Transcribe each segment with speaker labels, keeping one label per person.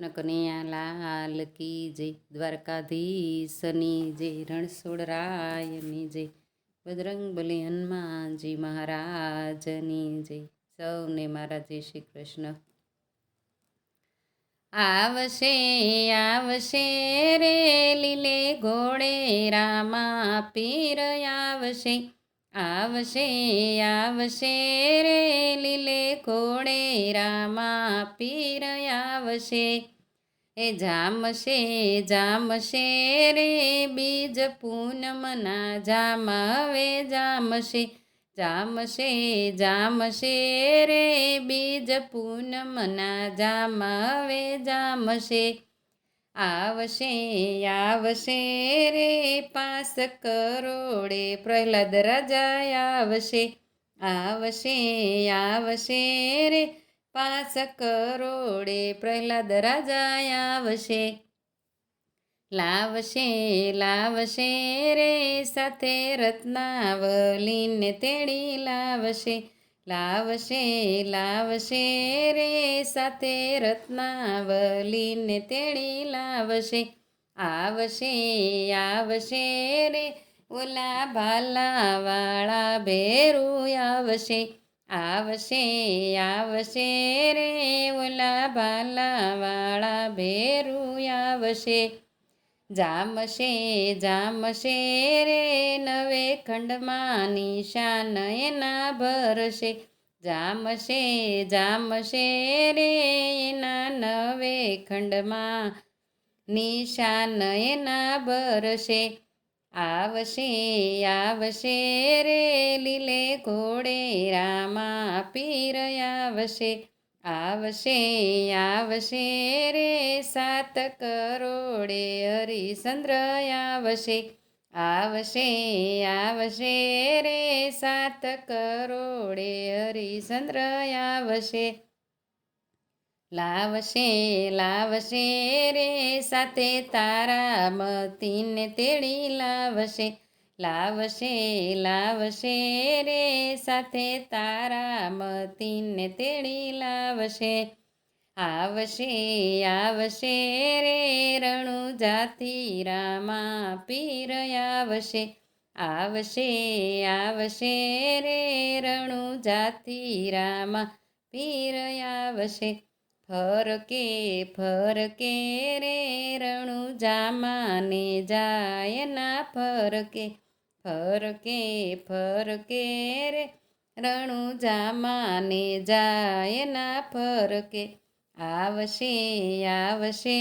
Speaker 1: કનૈયા લાલ કી જય, દ્વારકાધીશની જય, રણછોડરાયની જય, બજરંગબલી હનુમાનજી મહારાજની જય. સૌને મારા જય શ્રી કૃષ્ણ. આવશે આવશે રે લીલે ઘોડે રામા પીર આવશે. આવશે આવશે રે લીલે ઘોડે રામા પીર આવશે. એ જામશે જામશે રે બીજ પૂનમના જામ હવે જામશે. જામશે જામશે રે બીજ પૂનમના જામ હવે જામશે. આવશે આવશે રે 5 કરોડે પ્રહલાદ રાજા આવશે. આવશે આવશે રે 5 કરોડે પ્રહલાદ રાજા આવશે. લાવશે લાવશે રે સાથે રત્નાવલીને તેડી લાવશે. લાવશે લાવશે રે સાથે રત્નાવલીને તેડી લાવશે. આવશે આવશે રે ઓલા ભાલાવાળા ભેરું આવશે. આવશે આવશે રે ઓલા ભાલાવાળા ભેરું આવશે. જામશે જામશે રે 9 ખંડમાં નિશાન એના ભરશે. જામશે જામશે રે એના 9 ખંડમાં નિશાન એના ભરશે. આવશે આવશે રે લીલે ઘોડે રામા પીર આવશે. આવશે આવશે રે 7 કરોડે હરિશ્ચંદ્ર આવશે. આવશે આવશે રે 7 કરોડે હરિશ્ચંદ્ર આવશે. લાવશે લાવશે રે સાથે તારામતીને તેડી લાવશે. લાવશે લાવશે રે સાથે તારામતીને તેડી લાવશે. આવશે આવશે રે રણુજાતિ રામા પીર આવશે. આવશે આવશે રે રણુજાતિ રામા પીર આવશે. ફરકે ફરકે રે રણુજામાને જાય ના ફરકે. ફરકે ફરકે રે રણુજામાને જાય ના ફરકે. આવશે આવશે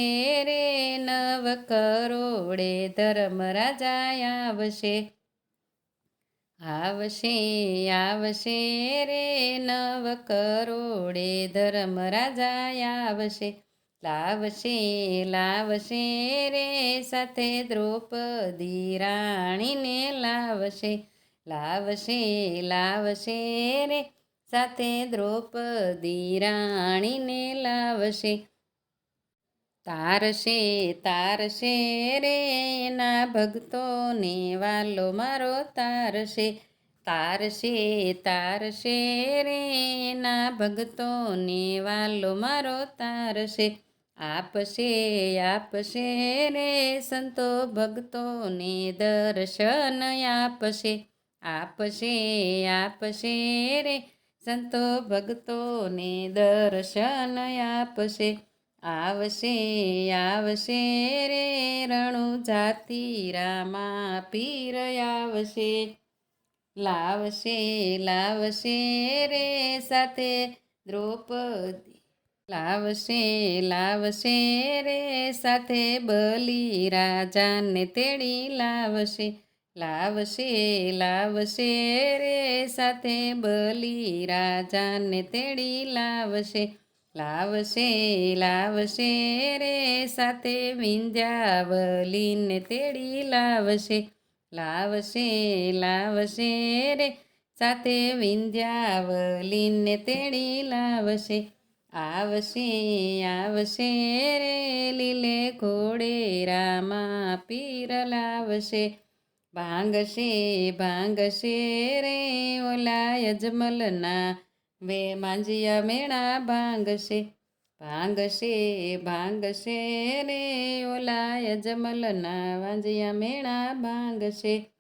Speaker 1: રે 9 કરોડે ધર્મરાજા આવશે. આવશે આવશે રે 9 કરોડે ધર્મરાજા આવશે. લાવશે લાવશે રે સાથે દ્રૌપદી રાણીને લાવશે. લાવશે લાવશે રે સાથે દ્રૌપદી રાણીને લાવશે. તારશે તારશે રે એના ભક્તોને વાલો મારો તારશે. તારશે તારશે રે એના ભક્તોને વાલો મારો તારશે. આપશે આપશે રે સંતો ભક્તોને દર્શન આપશે. આપશે આપશે રે સંતો ભક્તોને દર્શન આપશે. આવશે આવશે રે રણુજાતિ રામા પીર આવશે. લાવશે લાવશે રે સાથે દ્રૌપદી. લાવશે લાવશે રે સાથે બલી રાજાને તેડી લાવશે. લાવશે લાવશે રે સાથે બલી રાજાને તેડી લાવશે. લાવશે લાવશે રે સાથે વિંધ્યાવલીને તેડી લાવશે. લાવશે લાવશે રે સાથે વિંધ્યાવલીને તેડી લાવશે. આવશે આવશે રે લીલે ઘોડે રામા પીર લાવશે. ભાંગશે ભાંગશે રે ઓલા યજમલના વે માંજિયા મેણા ભાંગશે. ભાંગશે ભાંગશે રે ઓલાય જમલના વાંજિયા મેણા ભાંગશે.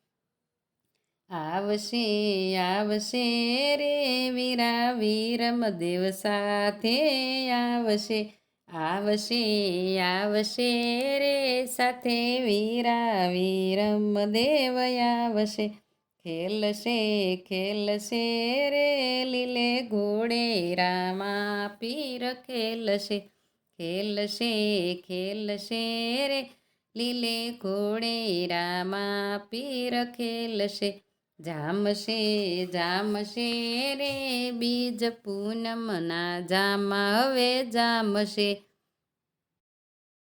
Speaker 1: આવશે આવશે રે વીરા વીરમદેવ સાથે આવશે. આવશે આવશે રે સાથે વીરા વીરમદેવ આવશે. ખેલશે ખેલશે રે લીલે ઘોડે રામા પીર ખેલશે. ખેલશે ખેલશે રે લીલે ઘોડે રામા પીર ખેલશે. જામશે જામશે રે બીજ પૂનમના જામ હવે જામશે.